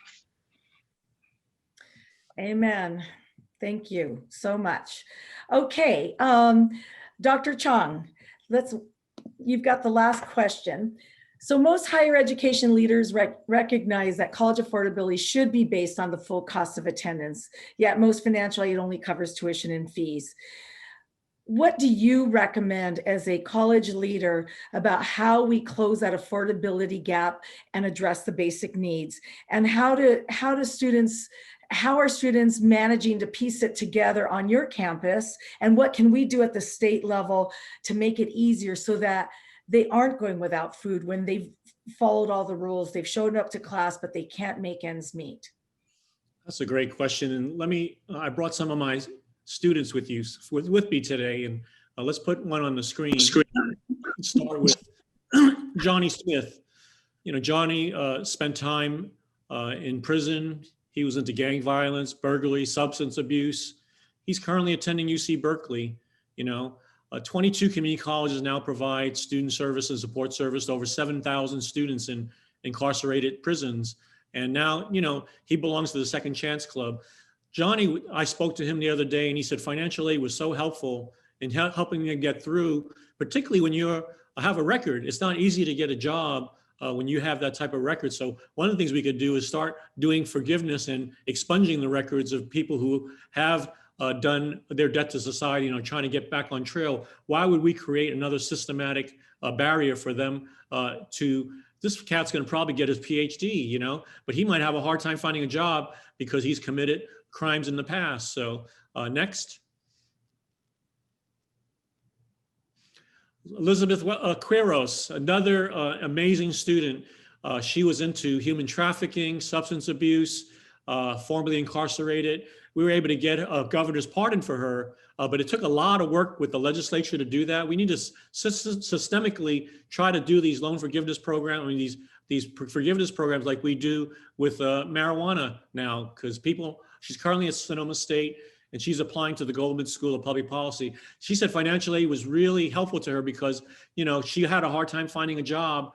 A: Amen. Thank you so much. Okay, Dr. Chong, you've got the last question. So most higher education leaders recognize that college affordability should be based on the full cost of attendance, yet most financial aid only covers tuition and fees. What do you recommend as a college leader about how we close that affordability gap and address the basic needs? And how are students managing to piece it together on your campus? And what can we do at the state level to make it easier so that they aren't going without food when they've followed all the rules, they've shown up to class, but they can't make ends meet?
C: That's a great question. And I brought some of my students with me today, and let's put one on the screen. Let's start with Johnny Smith. You know, Johnny spent time in prison. He was into gang violence, burglary, substance abuse. He's currently attending UC Berkeley. 22 community colleges now provide student service and support service to over 7,000 students in incarcerated prisons. And now, he belongs to the Second Chance Club. Johnny, I spoke to him the other day, and he said financial aid was so helpful in helping them get through, particularly when you have a record. It's not easy to get a job when you have that type of record. So one of the things we could do is start doing forgiveness and expunging the records of people who have done their debt to society, trying to get back on trail. Why would we create another systematic barrier for them this cat's going to probably get his PhD, but he might have a hard time finding a job because he's committed crimes in the past. So next. Elizabeth Queros, another amazing student. She was into human trafficking, substance abuse, formerly incarcerated. We were able to get a governor's pardon for her, but it took a lot of work with the legislature to do that. We need to systemically try to do these loan forgiveness programs, these forgiveness programs like we do with marijuana now, because she's currently at Sonoma State, and she's applying to the Goldman School of Public Policy. She said financial aid was really helpful to her because, she had a hard time finding a job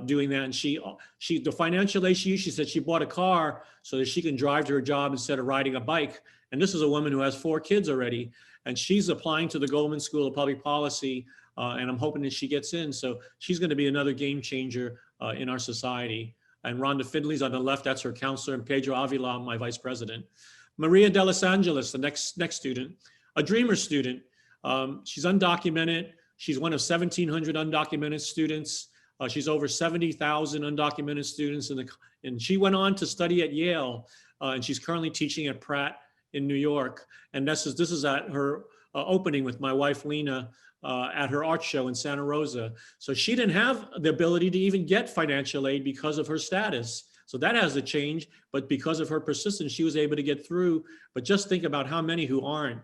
C: doing that. And the financial aid she said she bought a car so that she can drive to her job instead of riding a bike. And this is a woman who has 4 kids already, and she's applying to the Goldman School of Public Policy. And I'm hoping that she gets in. So she's going to be another game changer in our society. And Rhonda Findley's on the left, that's her counselor, and Pedro Avila, my vice president. Maria de Los Angeles, the next student, a Dreamer student. She's undocumented. She's one of 1,700 undocumented students. She's over 70,000 undocumented students, and she went on to study at Yale, and she's currently teaching at Pratt in New York. And this is at her opening with my wife Lena at her art show in Santa Rosa. So she didn't have the ability to even get financial aid because of her status. So that has to change, but because of her persistence, she was able to get through. But just think about how many who aren't,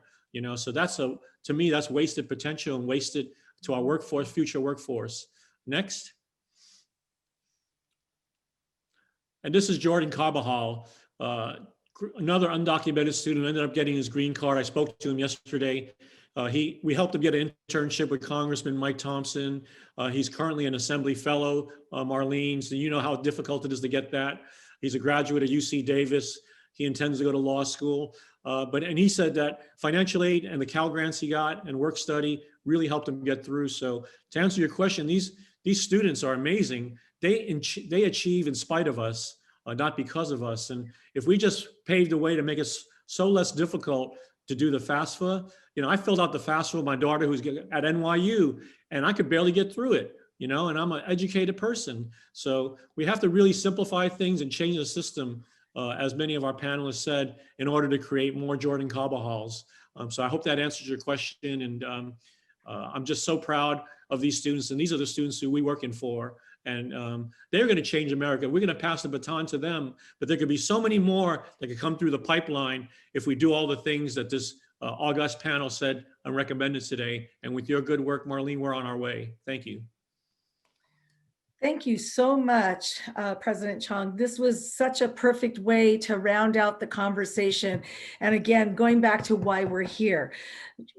C: so to me, that's wasted potential and wasted to our workforce, future workforce. Next. And this is Jordan Carbajal, another undocumented student, ended up getting his green card. I spoke to him yesterday. We helped him get an internship with Congressman Mike Thompson. He's currently an Assembly Fellow, Marlene, so you know how difficult it is to get that. He's a graduate of UC Davis. He intends to go to law school. And he said that financial aid and the Cal grants he got and work study really helped him get through. So to answer your question, these students are amazing. They achieve in spite of us, not because of us. And if we just paved a way to make it so less difficult to do the FAFSA, I filled out the FAFSA with my daughter who's at NYU, and I could barely get through it, and I'm an educated person. So we have to really simplify things and change the system, as many of our panelists said, in order to create more Jordan Carbajals. So I hope that answers your question. And I'm just so proud of these students. And these are the students who we're working for. And they're going to change America. We're going to pass the baton to them, but there could be so many more that could come through the pipeline if we do all the things that this august panel said and recommended today. And with your good work, Marlene, we're on our way. Thank you.
A: Thank you so much, President Chong. This was such a perfect way to round out the conversation. And again, going back to why we're here,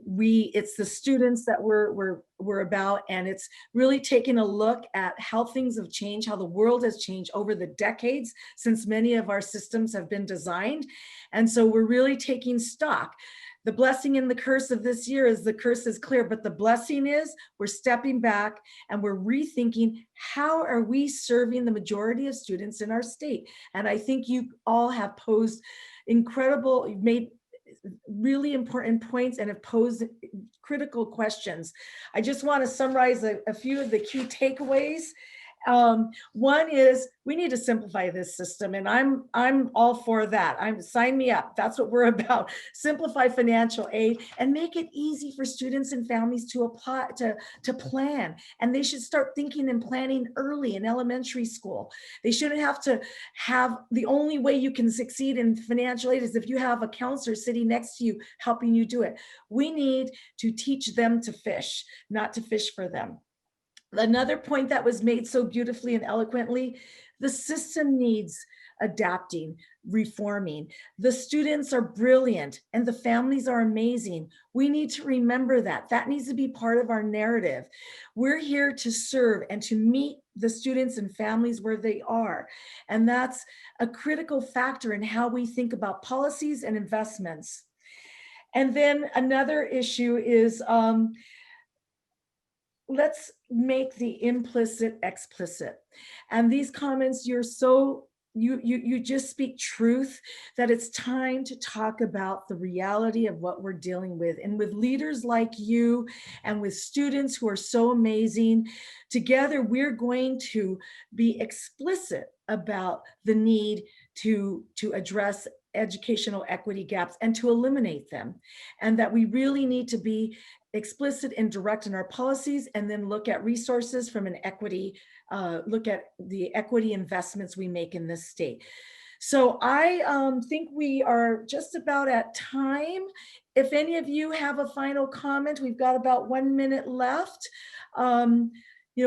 A: it's the students that we're about, and it's really taking a look at how things have changed, how the world has changed over the decades since many of our systems have been designed. And so we're really taking stock. The blessing and the curse of this year is the curse is clear, but the blessing is we're stepping back and we're rethinking how are we serving the majority of students in our state. And I think you all have posed incredible, you've made really important points and have posed critical questions. I just want to summarize a few of the key takeaways. One is we need to simplify this system, and I'm all for that. Sign me up. That's what we're about. Simplify financial aid and make it easy for students and families to apply, to plan. And they should start thinking and planning early in elementary school. They shouldn't have to have, the only way you can succeed in financial aid is if you have a counselor sitting next to you helping you do it. We need to teach them to fish, not to fish for them. Another point that was made so beautifully and eloquently, the system needs adapting, reforming. The students are brilliant and the families are amazing. We need to remember that. That needs to be part of our narrative. We're here to serve and to meet the students and families where they are. And that's a critical factor in how we think about policies and investments. And then another issue is, let's make the implicit explicit. And these comments, you just speak truth, that it's time to talk about the reality of what we're dealing with. And with leaders like you and with students who are so amazing, together we're going to be explicit about the need to address educational equity gaps and to eliminate them. And that we really need to be explicit and direct in our policies, and then look at resources from an equity, look at the equity investments we make in this state. So I think we are just about at time. If any of you have a final comment, we've got about 1 minute left.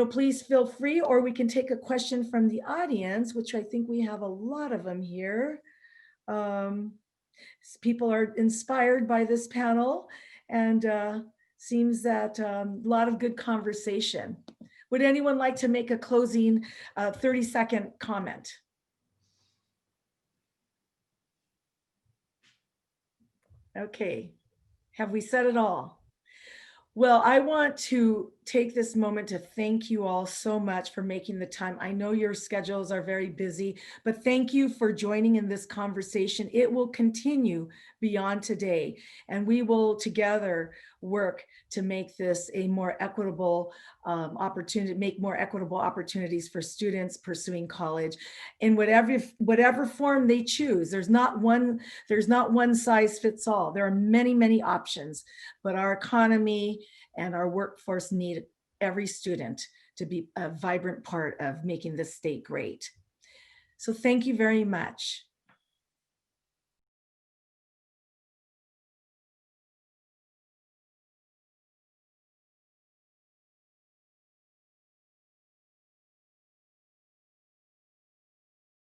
A: Please feel free, or we can take a question from the audience, which I think we have a lot of them here. People are inspired by this panel, and seems that a lot of good conversation. Would anyone like to make a closing 30-second comment? Okay, have we said it all? Well, I want to take this moment to thank you all so much for making the time. I know your schedules are very busy, but thank you for joining in this conversation. It will continue beyond today, and we will together work to make this a more equitable opportunity, make more equitable opportunities for students pursuing college in whatever form they choose. There's not one size fits all. There are many, many options, but our economy and our workforce need every student to be a vibrant part of making this state great. So thank you very much.